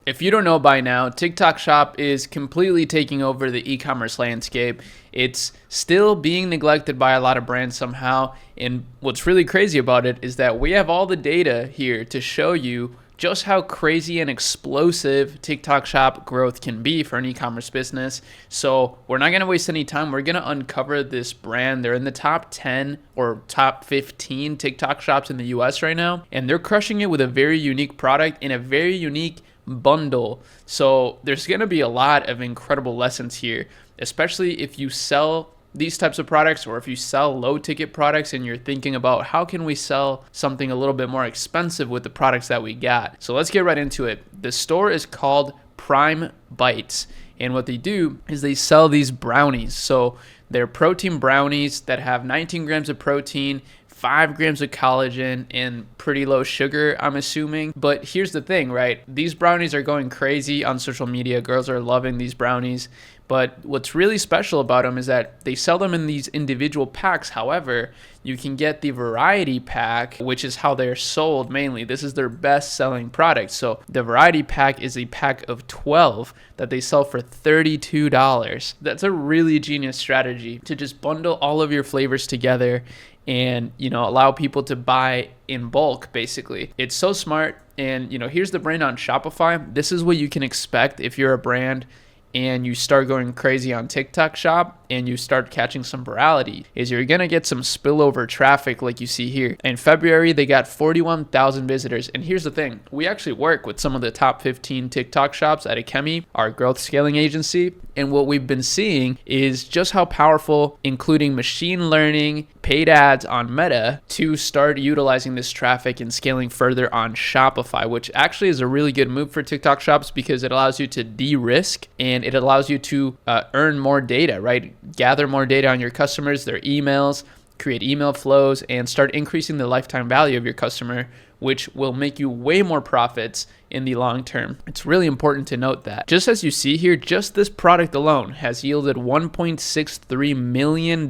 If you don't know by now, TikTok Shop is completely taking over the e-commerce landscape. It's still being neglected by a lot of brands somehow. And what's really crazy about it is that we have all the data here to show you just how crazy and explosive TikTok Shop growth can be for an e-commerce business. So we're not going to waste any time. We're going to uncover this brand. They're in the top 10 or top 15 TikTok shops in the US right now. And they're crushing it with a very unique product in a very unique bundle. So there's going to be a lot of incredible lessons here, especially if you sell these types of products, or if you sell low ticket products and you're thinking about how can we sell something a little bit more expensive with the products that we got. So let's get right into it. The store is called Prime Bites, and what they do is they sell these brownies. So they're protein brownies that have 19 grams of protein, 5 grams of collagen, and pretty low sugar, I'm assuming. But here's the thing, right? These brownies are going crazy on social media. Girls are loving these brownies. But what's really special about them is that they sell them in these individual packs. However, you can get the variety pack, which is how they're sold mainly. This is their best selling product. So the variety pack is a pack of 12 that they sell for $32. That's a really genius strategy to just bundle all of your flavors together and, allow people to buy in bulk, basically. It's so smart. And, here's the brand on Shopify. This is what you can expect if you're a brand and you start going crazy on TikTok Shop and you start catching some virality, is you're going to get some spillover traffic like you see here. In February, they got 41,000 visitors. And here's the thing. We actually work with some of the top 15 TikTok shops at Akemi, our growth scaling agency. And what we've been seeing is just how powerful, including machine learning, paid ads on Meta, to start utilizing this traffic and scaling further on Shopify, which actually is a really good move for TikTok shops because it allows you to de-risk and it allows you to earn more data, right? Gather more data on your customers, their emails, create email flows, and start increasing the lifetime value of your customer, which will make you way more profits in the long term. It's really important to note that. Just as you see here, just this product alone has yielded $1.63 million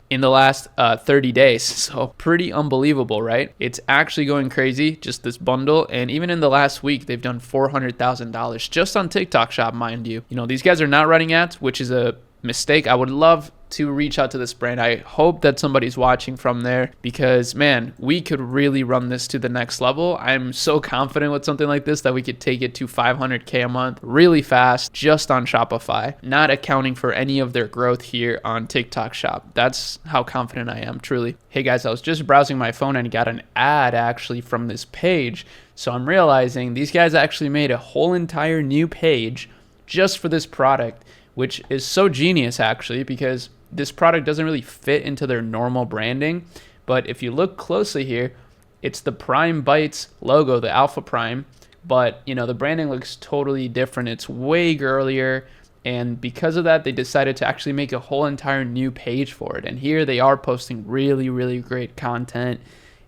in the last 30 days. So pretty unbelievable, right? It's actually going crazy, just this bundle. And even in the last week, they've done $400,000 just on TikTok Shop, mind you. These guys are not running ads, which is a mistake. I would love to reach out to this brand. I hope that somebody's watching from there because, man, we could really run this to the next level. I'm so confident with something like this that we could take it to 500K a month really fast just on Shopify, not accounting for any of their growth here on TikTok Shop. That's how confident I am, truly. Hey guys, I was just browsing my phone and got an ad actually from this page. So I'm realizing these guys actually made a whole entire new page just for this product, which is so genius actually because this product doesn't really fit into their normal branding. But if you look closely here, it's the Prime Bites logo, the Alpha Prime, but the branding looks totally different. It's way girlier, and because of that, they decided to actually make a whole entire new page for it. And here they are posting really, really great content.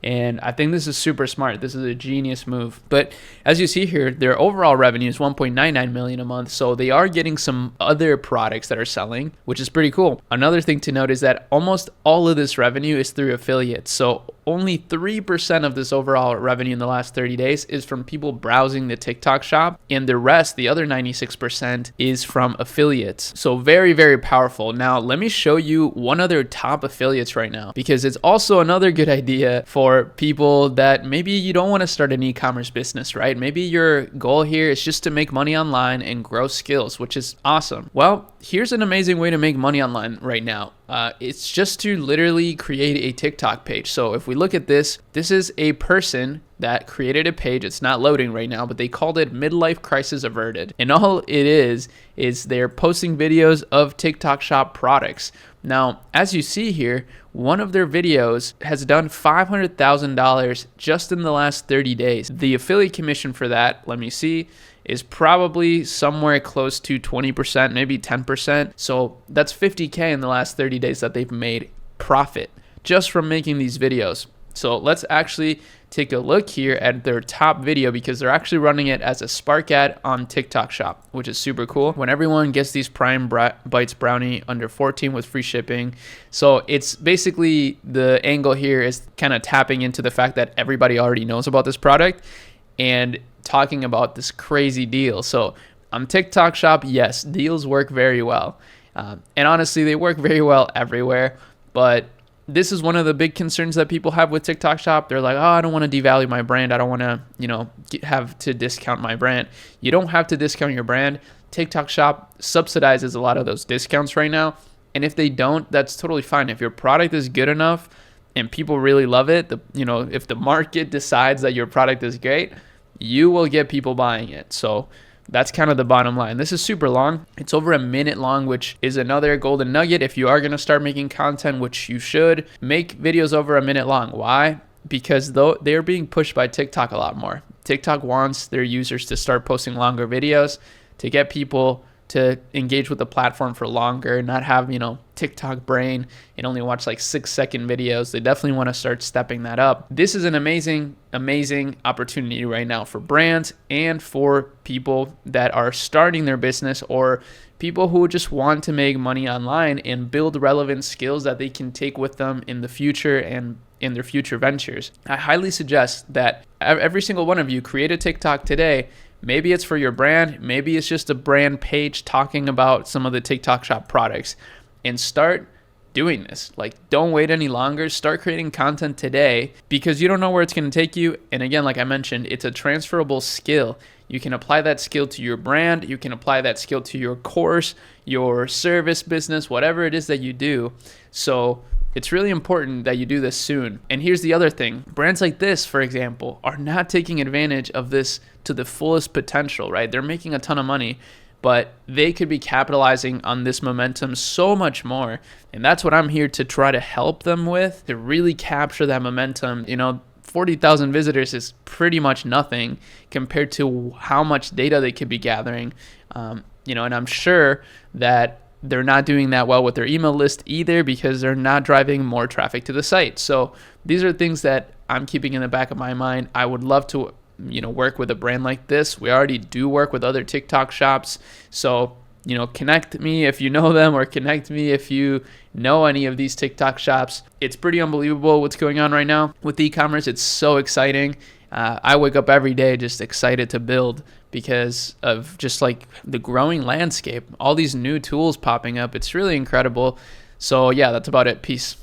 And I think this is super smart. This is a genius move. But as you see here, their overall revenue is $1.99 million a month. So they are getting some other products that are selling, which is pretty cool. Another thing to note is that almost all of this revenue is through affiliates. So only 3% of this overall revenue in the last 30 days is from people browsing the TikTok Shop. And the rest, the other 96%, is from affiliates. So very, very powerful. Now, let me show you one of their top affiliates right now, because it's also another good idea for people that maybe you don't want to start an e-commerce business, right? Maybe your goal here is just to make money online and grow skills, which is awesome. Well, here's an amazing way to make money online right now. It's just to literally create a TikTok page. So if we look at this is a person that created a page. It's not loading right now, but they called it Midlife Crisis Averted. And all it is they're posting videos of TikTok Shop products. Now, as you see here, one of their videos has done $500,000 just in the last 30 days. The affiliate commission for that, let me see, is probably somewhere close to 20%, maybe 10%. So that's 50K in the last 30 days that they've made profit just from making these videos. So let's actually take a look here at their top video, because they're actually running it as a Spark ad on TikTok Shop, which is super cool. When everyone gets these Prime Bites brownie under 14 with free shipping. So it's basically, the angle here is kind of tapping into the fact that everybody already knows about this product. And talking about this crazy deal. So on TikTok Shop, yes, deals work very well. And honestly, they work very well everywhere. But this is one of the big concerns that people have with TikTok Shop. They're like, oh, I don't want to devalue my brand. I don't want to, have to discount my brand. You don't have to discount your brand. TikTok Shop subsidizes a lot of those discounts right now. And if they don't, that's totally fine. If your product is good enough and people really love it, if the market decides that your product is great, you will get people buying it. So that's kind of the bottom line. This is super long. It's over a minute long, which is another golden nugget. If you are going to start making content, which you should, make videos over a minute long. Why? Because they're being pushed by TikTok a lot more. TikTok wants their users to start posting longer videos to get people to engage with the platform for longer, not have, TikTok brain and only watch like 6-second videos. They definitely want to start stepping that up. This is an amazing, amazing opportunity right now for brands and for people that are starting their business or people who just want to make money online and build relevant skills that they can take with them in the future and in their future ventures. I highly suggest that every single one of you create a TikTok today. Maybe it's for your brand. Maybe it's just a brand page talking about some of the TikTok Shop products, and start doing this. Like, don't wait any longer. Start creating content today because you don't know where it's going to take you. And again, like I mentioned, it's a transferable skill. You can apply that skill to your brand. You can apply that skill to your course, your service business, whatever it is that you do. So it's really important that you do this soon. And here's the other thing. Brands like this, for example, are not taking advantage of this to the fullest potential, right? They're making a ton of money, but they could be capitalizing on this momentum so much more. And that's what I'm here to try to help them with, to really capture that momentum. 40,000 visitors is pretty much nothing compared to how much data they could be gathering. And I'm sure that they're not doing that well with their email list either because they're not driving more traffic to the site. So these are things that I'm keeping in the back of my mind. I would love to work with a brand like this. We already do work with other TikTok shops. So, connect me if you know them, or connect me if you know any of these TikTok shops. It's pretty unbelievable what's going on right now with e-commerce. It's so exciting. I wake up every day just excited to build because of just like the growing landscape, all these new tools popping up. It's really incredible. So yeah, that's about it. Peace.